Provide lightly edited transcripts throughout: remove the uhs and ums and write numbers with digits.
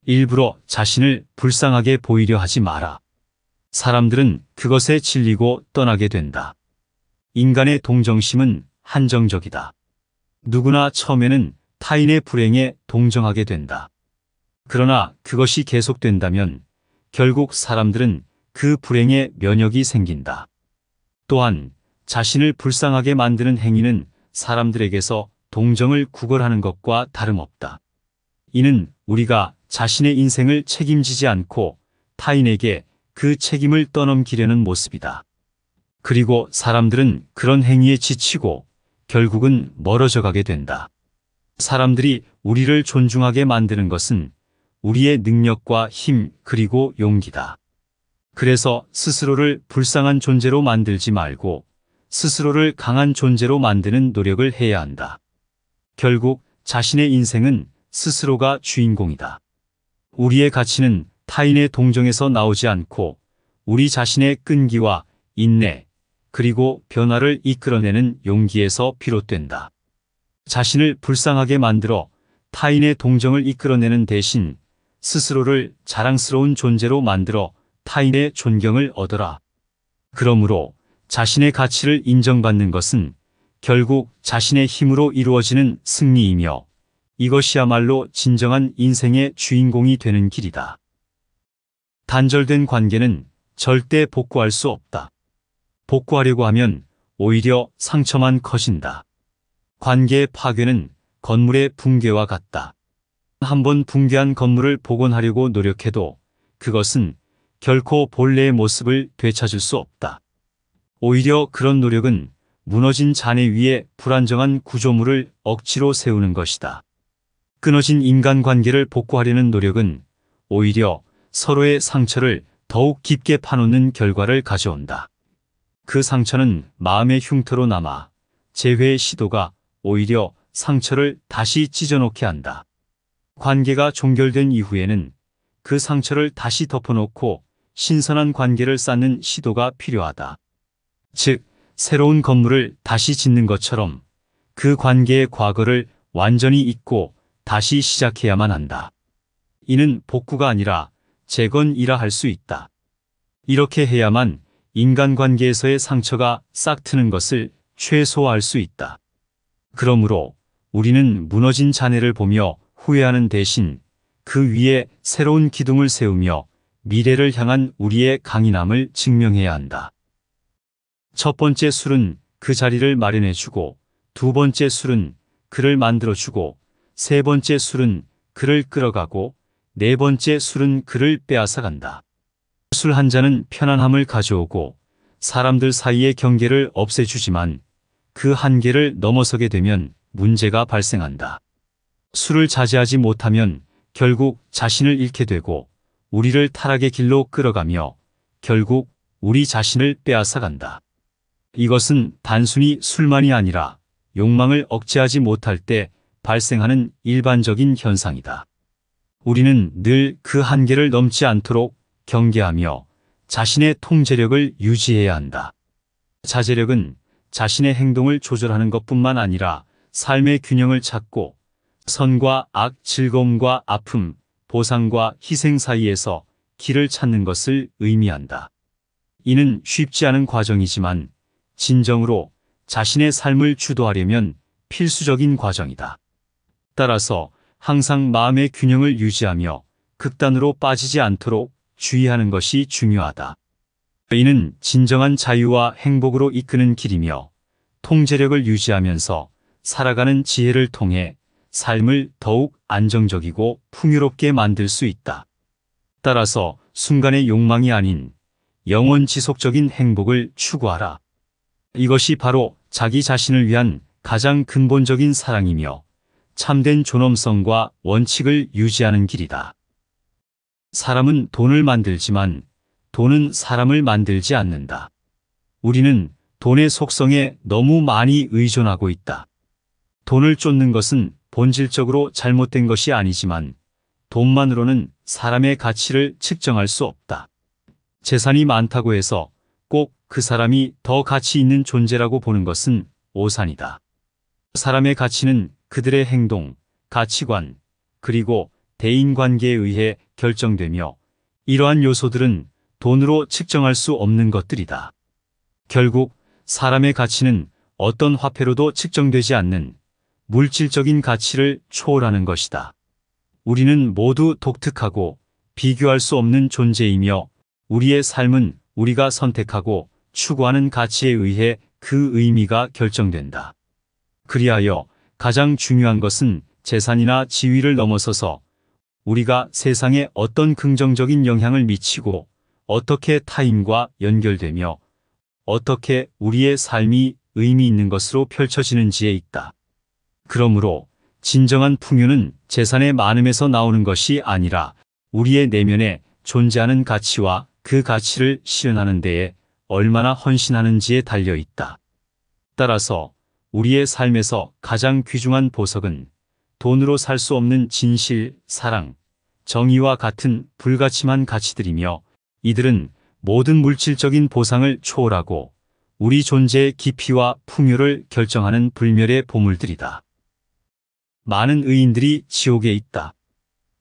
일부러 자신을 불쌍하게 보이려 하지 마라. 사람들은 그것에 질리고 떠나게 된다. 인간의 동정심은 한정적이다. 누구나 처음에는 타인의 불행에 동정하게 된다. 그러나 그것이 계속된다면 결국 사람들은 그 불행에 면역이 생긴다. 또한 자신을 불쌍하게 만드는 행위는 사람들에게서 동정을 구걸하는 것과 다름없다. 이는 우리가 자신의 인생을 책임지지 않고 타인에게 그 책임을 떠넘기려는 모습이다. 그리고 사람들은 그런 행위에 지치고 결국은 멀어져 가게 된다. 사람들이 우리를 존중하게 만드는 것은 우리의 능력과 힘 그리고 용기다. 그래서 스스로를 불쌍한 존재로 만들지 말고 스스로를 강한 존재로 만드는 노력을 해야 한다. 결국 자신의 인생은 스스로가 주인공이다. 우리의 가치는 타인의 동정에서 나오지 않고 우리 자신의 끈기와 인내 그리고 변화를 이끌어내는 용기에서 비롯된다. 자신을 불쌍하게 만들어 타인의 동정을 이끌어내는 대신 스스로를 자랑스러운 존재로 만들어 타인의 존경을 얻어라. 그러므로 자신의 가치를 인정받는 것은 결국 자신의 힘으로 이루어지는 승리이며 이것이야말로 진정한 인생의 주인공이 되는 길이다. 단절된 관계는 절대 복구할 수 없다. 복구하려고 하면 오히려 상처만 커진다. 관계의 파괴는 건물의 붕괴와 같다. 한번 붕괴한 건물을 복원하려고 노력해도 그것은 결코 본래의 모습을 되찾을 수 없다. 오히려 그런 노력은 무너진 잔해 위에 불안정한 구조물을 억지로 세우는 것이다. 끊어진 인간관계를 복구하려는 노력은 오히려 서로의 상처를 더욱 깊게 파놓는 결과를 가져온다. 그 상처는 마음의 흉터로 남아 재회의 시도가 오히려 상처를 다시 찢어놓게 한다. 관계가 종결된 이후에는 그 상처를 다시 덮어놓고 신선한 관계를 쌓는 시도가 필요하다. 즉, 새로운 건물을 다시 짓는 것처럼 그 관계의 과거를 완전히 잊고 다시 시작해야만 한다. 이는 복구가 아니라 재건이라 할 수 있다. 이렇게 해야만 인간관계에서의 상처가 싹 트는 것을 최소화할 수 있다. 그러므로 우리는 무너진 잔해를 보며 후회하는 대신 그 위에 새로운 기둥을 세우며 미래를 향한 우리의 강인함을 증명해야 한다. 첫 번째 술은 그 자리를 마련해주고, 두 번째 술은 그를 만들어주고, 세 번째 술은 그를 끌어가고, 네 번째 술은 그를 빼앗아간다. 술 한 잔은 편안함을 가져오고 사람들 사이의 경계를 없애주지만 그 한계를 넘어서게 되면 문제가 발생한다. 술을 자제하지 못하면 결국 자신을 잃게 되고 우리를 타락의 길로 끌어가며 결국 우리 자신을 빼앗아간다. 이것은 단순히 술만이 아니라 욕망을 억제하지 못할 때 발생하는 일반적인 현상이다. 우리는 늘 그 한계를 넘지 않도록 경계하며 자신의 통제력을 유지해야 한다. 자제력은 자신의 행동을 조절하는 것뿐만 아니라 삶의 균형을 찾고 선과 악, 즐거움과 아픔, 보상과 희생 사이에서 길을 찾는 것을 의미한다. 이는 쉽지 않은 과정이지만 진정으로 자신의 삶을 주도하려면 필수적인 과정이다. 따라서 항상 마음의 균형을 유지하며 극단으로 빠지지 않도록 주의하는 것이 중요하다. 이는 진정한 자유와 행복으로 이끄는 길이며 통제력을 유지하면서 살아가는 지혜를 통해 삶을 더욱 안정적이고 풍요롭게 만들 수 있다. 따라서 순간의 욕망이 아닌 영원 지속적인 행복을 추구하라. 이것이 바로 자기 자신을 위한 가장 근본적인 사랑이며 참된 존엄성과 원칙을 유지하는 길이다. 사람은 돈을 만들지만 돈은 사람을 만들지 않는다. 우리는 돈의 속성에 너무 많이 의존하고 있다. 돈을 쫓는 것은 본질적으로 잘못된 것이 아니지만 돈만으로는 사람의 가치를 측정할 수 없다. 재산이 많다고 해서 꼭 그 사람이 더 가치 있는 존재라고 보는 것은 오산이다. 사람의 가치는 그들의 행동, 가치관, 그리고 대인관계에 의해 결정되며 이러한 요소들은 돈으로 측정할 수 없는 것들이다. 결국 사람의 가치는 어떤 화폐로도 측정되지 않는 물질적인 가치를 초월하는 것이다. 우리는 모두 독특하고 비교할 수 없는 존재이며 우리의 삶은 우리가 선택하고 추구하는 가치에 의해 그 의미가 결정된다. 그리하여 가장 중요한 것은 재산이나 지위를 넘어서서 우리가 세상에 어떤 긍정적인 영향을 미치고 어떻게 타인과 연결되며 어떻게 우리의 삶이 의미 있는 것으로 펼쳐지는지에 있다. 그러므로 진정한 풍요는 재산의 많음에서 나오는 것이 아니라 우리의 내면에 존재하는 가치와 그 가치를 실현하는 데에 얼마나 헌신하는지에 달려 있다. 따라서 우리의 삶에서 가장 귀중한 보석은 돈으로 살 수 없는 진실, 사랑, 정의와 같은 불가침한 가치들이며 이들은 모든 물질적인 보상을 초월하고 우리 존재의 깊이와 풍요를 결정하는 불멸의 보물들이다. 많은 의인들이 지옥에 있다.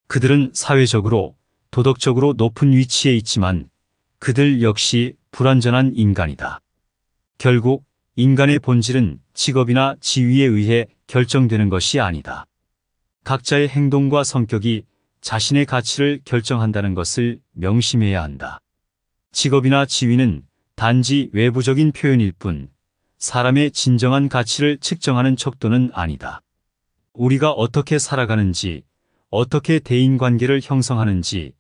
그들은 사회적으로, 도덕적으로 높은 위치에 있지만 그들 역시 불완전한 인간이다. 결국 인간의 본질은 직업이나 지위에 의해 결정되는 것이 아니다. 각자의 행동과 성격이 자신의 가치를 결정한다는 것을 명심해야 한다. 직업이나 지위는 단지 외부적인 표현일 뿐 사람의 진정한 가치를 측정하는 척도는 아니다. 우리가 어떻게 살아가는지, 어떻게 대인관계를 형성하는지,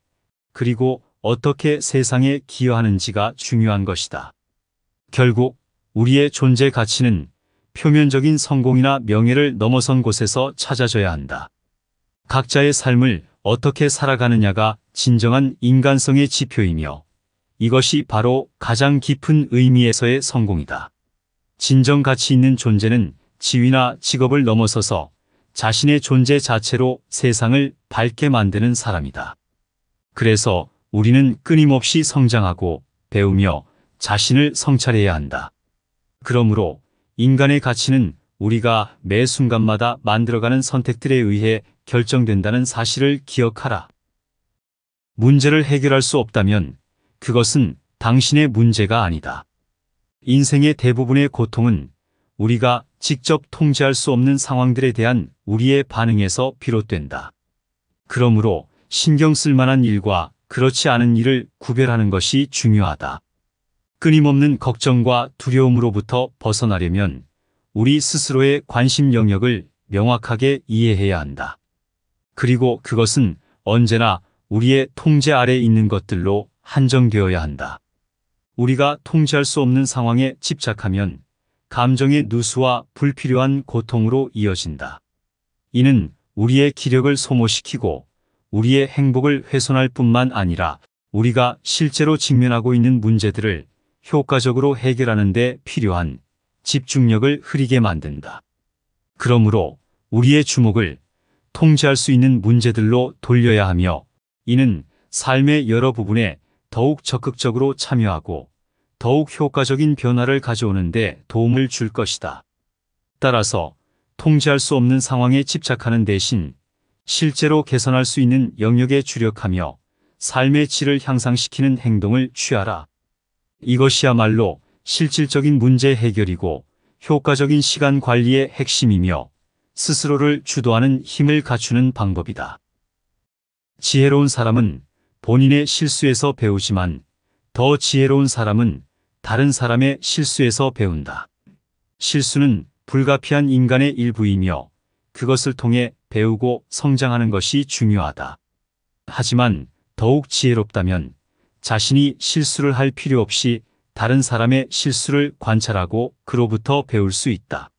그리고 어떻게 세상에 기여하는지가 중요한 것이다. 결국 우리의 존재 가치는 표면적인 성공이나 명예를 넘어선 곳에서 찾아져야 한다. 각자의 삶을 어떻게 살아가느냐가 진정한 인간성의 지표이며 이것이 바로 가장 깊은 의미에서의 성공이다. 진정 가치 있는 존재는 지위나 직업을 넘어서서 자신의 존재 자체로 세상을 밝게 만드는 사람이다. 그래서 우리는 끊임없이 성장하고 배우며 자신을 성찰해야 한다. 그러므로 인간의 가치는 우리가 매 순간마다 만들어가는 선택들에 의해 결정된다는 사실을 기억하라. 문제를 해결할 수 없다면 그것은 당신의 문제가 아니다. 인생의 대부분의 고통은 우리가 직접 통제할 수 없는 상황들에 대한 우리의 반응에서 비롯된다. 그러므로 신경 쓸 만한 일과 그렇지 않은 일을 구별하는 것이 중요하다. 끊임없는 걱정과 두려움으로부터 벗어나려면 우리 스스로의 관심 영역을 명확하게 이해해야 한다. 그리고 그것은 언제나 우리의 통제 아래 있는 것들로 한정되어야 한다. 우리가 통제할 수 없는 상황에 집착하면 감정의 누수와 불필요한 고통으로 이어진다. 이는 우리의 기력을 소모시키고 우리의 행복을 훼손할 뿐만 아니라 우리가 실제로 직면하고 있는 문제들을 효과적으로 해결하는 데 필요한 집중력을 흐리게 만든다. 그러므로 우리의 주목을 통제할 수 있는 문제들로 돌려야 하며 이는 삶의 여러 부분에 더욱 적극적으로 참여하고 더욱 효과적인 변화를 가져오는 데 도움을 줄 것이다. 따라서 통제할 수 없는 상황에 집착하는 대신 실제로 개선할 수 있는 영역에 주력하며 삶의 질을 향상시키는 행동을 취하라. 이것이야말로 실질적인 문제 해결이고 효과적인 시간 관리의 핵심이며 스스로를 주도하는 힘을 갖추는 방법이다. 지혜로운 사람은 본인의 실수에서 배우지만 더 지혜로운 사람은 다른 사람의 실수에서 배운다. 실수는 불가피한 인간의 일부이며 그것을 통해 배우고 성장하는 것이 중요하다. 하지만 더욱 지혜롭다면 자신이 실수를 할 필요 없이 다른 사람의 실수를 관찰하고 그로부터 배울 수 있다.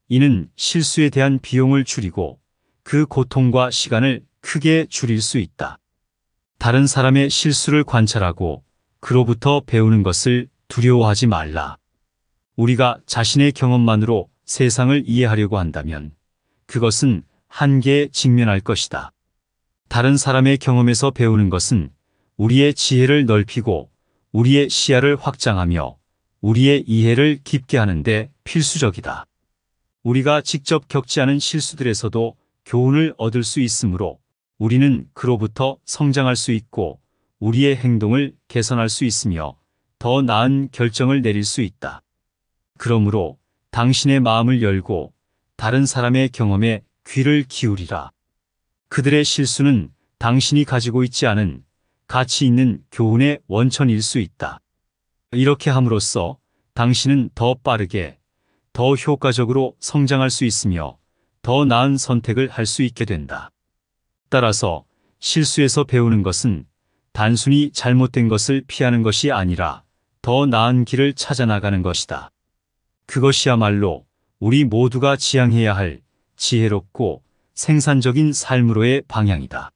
이는 실수에 대한 비용을 줄이고 그 고통과 시간을 크게 줄일 수 있다. 다른 사람의 실수를 관찰하고 그로부터 배우는 것을 두려워하지 말라. 우리가 자신의 경험만으로 세상을 이해하려고 한다면 그것은 한계에 직면할 것이다. 다른 사람의 경험에서 배우는 것은 우리의 지혜를 넓히고 우리의 시야를 확장하며 우리의 이해를 깊게 하는데 필수적이다. 우리가 직접 겪지 않은 실수들에서도 교훈을 얻을 수 있으므로 우리는 그로부터 성장할 수 있고 우리의 행동을 개선할 수 있으며 더 나은 결정을 내릴 수 있다. 그러므로 당신의 마음을 열고 다른 사람의 경험에 귀를 기울이라. 그들의 실수는 당신이 가지고 있지 않은 가치 있는 교훈의 원천일 수 있다. 이렇게 함으로써 당신은 더 빠르게, 더 효과적으로 성장할 수 있으며 더 나은 선택을 할 수 있게 된다. 따라서 실수에서 배우는 것은 단순히 잘못된 것을 피하는 것이 아니라 더 나은 길을 찾아 나가는 것이다. 그것이야말로 우리 모두가 지향해야 할 지혜롭고 생산적인 삶으로의 방향이다.